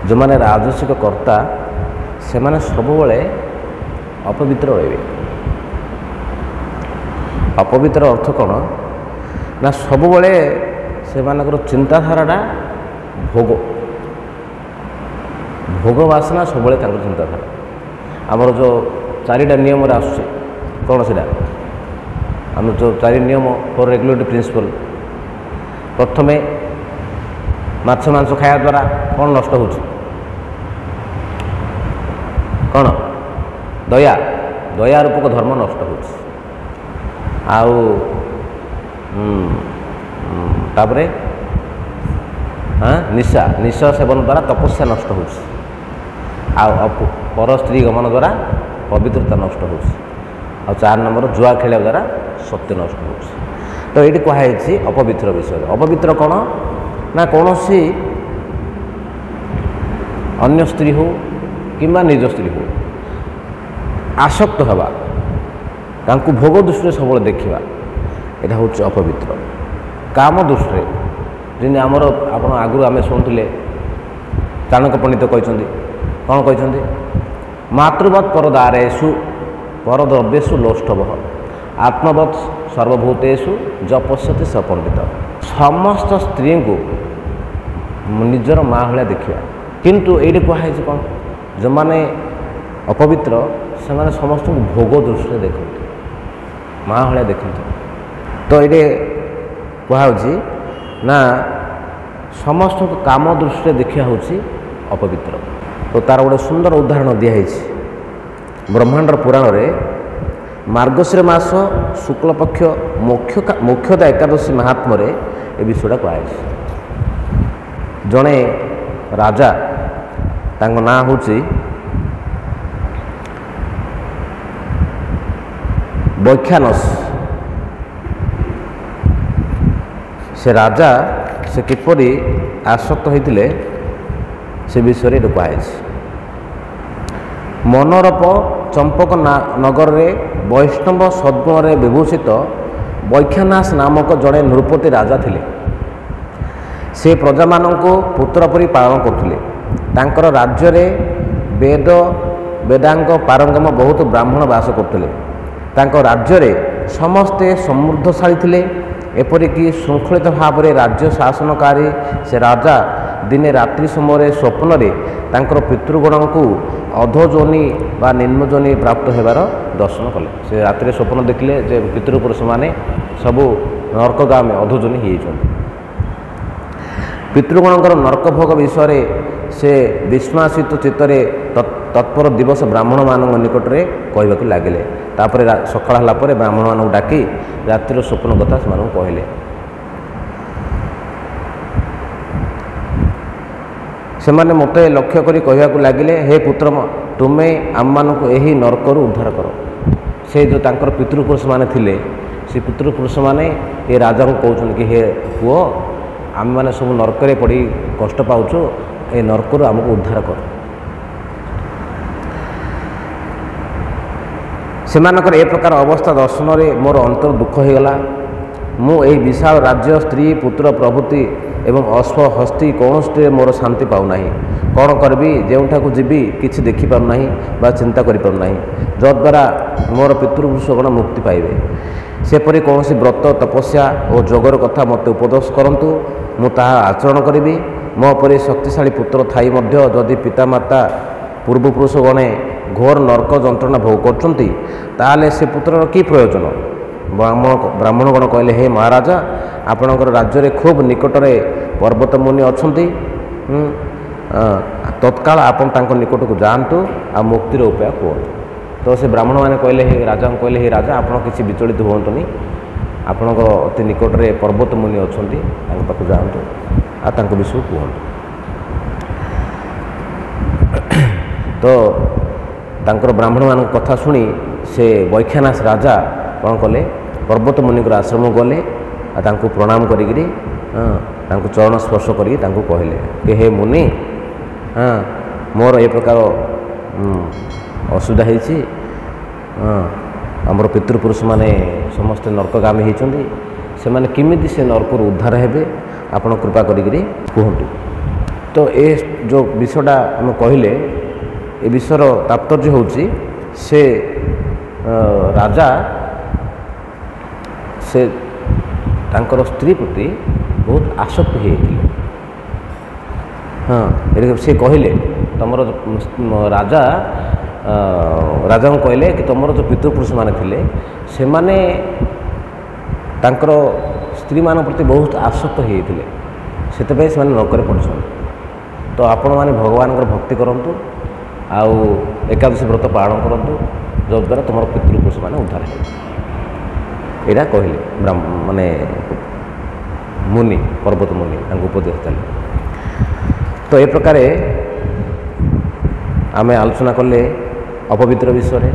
जो मैंने राजसिक कर्ता से माने सबुबले अपवित्र रहे। अपवित्र अर्थ कौन ना सबुबले से मानकर चिंताधारा भोग भोग वासना सब चिंताधारा आमर जो चारिटा नियम आस कौन से आम जो चारि नियम फॉर रेगुलेटरी प्रिंसिपल प्रथम माछ मांस खाया द्वारा कौन नष्ट हो कौन दया दया रूपक धर्म नष्ट हो तापरे हाँ निशा निशा सेवन द्वारा तपस्या नष्ट हो पर स्त्री गमन द्वारा पवित्रता नष्ट हो 4 नंबर जुआ खेल द्वारा सत्य नष्ट हो। तो ये कहुई अपवित्र विषय अपवित्र कौन ना कौन सी अन्य स्त्री हो कि निज स्त्री हो आसक्त हवा तांकु भोग दृष्टि सब देखा यहाँ हूँ अपवित्र। काम दृष्टि जिन आमर आप आगु आम शुणुले चाणक्य पंडित कहते कौन कहते मातृवत् परदारेषु परद्रव्येषु लोष्टव आत्मवत् सर्वभूतेषु ज पश्यति स पंडित। समस्त स्त्री को निजर माँ भाया देखा किंतु ये कहुई कौन जो मैंने अपवित्र से मैंने समस्त भोग दृष्टि देखते माँ भाया देखते। तो ये कहुच्छी ना समस्त काम दृष्टि देखा हूँ अपवित्र। तो तार गोटे सुंदर उदाहरण दिखाई ब्रह्मांड पुराण में मार्गशीर मास शुक्ल पक्ष मुख्यतः एकादशी महात्म ए विषयटा कहुई। जड़े राजा तांको नाँ हूँ वैख्यानस। से राजा से किपरि आसक्त होते से विषय कहुई। मनोरप चंपक नगर में वैष्णव सद्गुण विभूषित वैख्यानास नामक जड़े नृपति राजा थिले। से प्रजा मानक पुत्र परी पालन करथिले। तांकर राज्य रे वेद वेदांग पारंगम बहुत ब्राह्मण वास करथिले। तांकर राज्य रे समस्ते समृद्धशाली थिले। एपरिकी श्रृंखलित भाव में राज्य शासनकारी से राजा दिने रात्रि समय स्वप्न रे तांकर पितृगण को अधोजोनि बा निम्नजोनि प्राप्त होबार दर्शन कले। से रात्रि स्वप्न देखले जे पितृपुरुष माने सबू नरकगाँ में अधोजोनि हो। पितृगणकर नरकभोग विषय से विस्मासित चित्तरे तत्पर दिवस ब्राह्मण मान निकट में कहवाक लगिले। तापर सकाळ होला परे ब्राह्मण मान डाकी रातिर स्वप्न कथा से कहले। से माने मते लक्ष्य करी कहवाक लगिले हे पुत्र तुम्हें आम मानक यही नरकरू उद्धार कर। से जो तांकर पितृपुरुष माने थिले से पितृपुरुष माने ये राजा को कहते कि हे पुओ आम मैंने सब नरकरे पड़ी कष्ट पाचु ए नरकरू आमको उद्धार कर। सेमानकर ए प्रकार अवस्था दर्शन रे मोर अंतर दुख हो गला। मु ए विशाल राज्य स्त्री पुत्र प्रभृति एवं अश्व हस्ती कौन मोर शांति पाऊना। कौन करबी जोठा को जीवी किसी देखिपारना बा चिंता करिपारना जद्वारा मोर पितृपुरुषगण मुक्ति पाइबे। सेपरि कौन व्रत तपस्या और जोगर कथा मत उपदेश करंतु मु ताहा आचरण करी। मो परि शक्तिशाली पुत्र थाई मध्य जदि पितामाता पूर्वपुरुष गणे घोर नरक जंत्रणा भोग करछंती ताले से पुत्रर की प्रयोजन। ब्राह्मणगण कहले हे महाराजा आपणकर राज्य रे खूब निकट रे पर्वत मुनि अछंती। तत्काल आपन तांको निकट को जातु आ मुक्तिर उपाय कहतु। तो से ब्राह्मण मैंने कहले हे राजा कहले हे राजा आप किसी विचलित हुंतुनी आपणक अति निकट रे पर्वत मुनि अछंती पाखु जातु आ तांको विषय कहतु। तो तांकर ब्राह्मण मान कथा शुणी से वैख्यानास राजा कौन कले पर्वत मुनिकर आश्रम गले तांको प्रणाम करी तांको चरण स्पर्श करी तांको कहले कि हे मुनि हाँ मोर ए प्रकार असुविधा होती। आमर पितृपुरुष माने समस्ते नरकगामी होती से माने किमिति से नरकरू उद्धार हेबे आपण कृपा करी कहतु। तो ए जो विषयटा आम कहले ए विषयर तात्पर्य होची से राजा से तांकर स्त्री प्रति बहुत आसक्त होते। हाँ से कहले तुमर राजा राजा को कहले कि तुमर जो पितृपुरुष माने थिले से माने तांकर स्त्री मान प्रति बहुत आसक्त होते से नरक पड़छन। तो आपण मैंने भगवान भक्ति करंतु आउ एकादशी व्रत पालन करंतु जद्वारा तुम पितृपुरुष मैंने उद्धार है। यहाँ कहले माने मुनि पर्वत मुनि उपदेश देले। तो ये प्रकार आम आलोचना कले अपवित्र विषय।